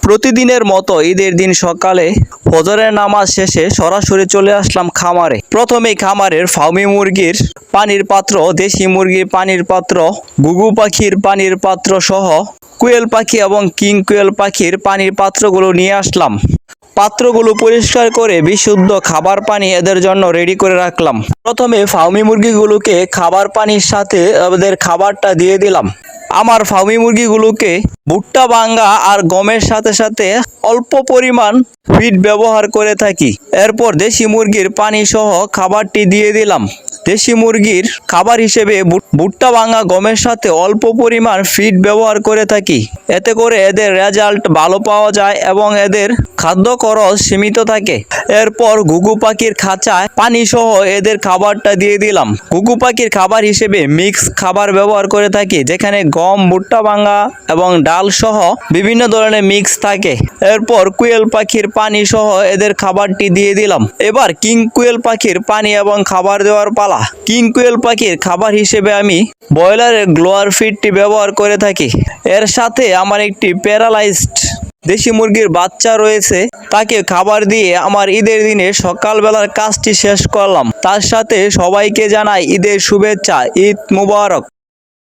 প্রতিদিনের মতো ঈদের দিন সকালে ফজরের নামাজ শেষে সরাসরি চলে আসলাম খামারে। প্রথমেই খামারের ফার্মি মুরগির পানির পাত্র, দেশি মুরগির পানির পাত্র, ঘুঘু পাখির পানির পাত্র সহ কোয়েল পাখি এবং কিং কোয়েল পাখির পানির পাত্রগুলো নিয়ে আসলাম। পাত্রগুলো পরিষ্কার করে বিশুদ্ধ খাবার পানি এদের জন্য রেডি করে রাখলাম। প্রথমে ফার্মি মুরগিগুলোকে খাবার পানির সাথে ওদের খাবারটা দিয়ে দিলাম। আমার ফার্মি মুরগিগুলোকে ভুট্টা ভাঙ্গা আর গমের সাথে সাথে অল্প পরিমাণ ফিড ব্যবহার করে থাকি। এরপর দেশি মুরগির পানি সহ খাবারটি দিয়ে দিলাম। দেশি মুরগির খাবার হিসেবে ভুট্টা ভাঙ্গা গমের সাথে অল্প পরিমাণ ফিড ব্যবহার করে থাকি। এতে করে এদের রেজাল্ট ভালো পাওয়া যায় এবং এদের খাদ্য খরচ সীমিত থাকে। এরপর ঘুঘু পাখির খাঁচায় পানি সহ এদের খাবারটা দিয়ে দিলাম। ঘুঘু পাখির খাবার হিসেবে মিক্স খাবার ব্যবহার করে থাকি, যেখানে গম, ভুট্টা ভাঙ্গা এবং ডাল সহ বিভিন্ন ধরনের মিক্স থাকে। এরপর কোয়েল পাখির পানি সহ এদের খাবারটি দিয়ে দিলাম। এবার কিং কোয়েল পাখির পানি এবং খাবার দেওয়ার পালা। কিং কোয়েল পাখির খাবার হিসেবে আমি ব্রয়লারের গ্লোয়ার ফিডটি ব্যবহার করে থাকি। এর সাথে আমার একটি প্যারালাইজড দেশি মুরগির বাচ্চা রয়েছে, তাকে খাবার দিয়ে আমার ঈদের দিনে সকালবেলার কাজটি শেষ করলাম। তার সাথে সবাইকে জানাই ঈদের শুভেচ্ছা, ঈদ মুবারক।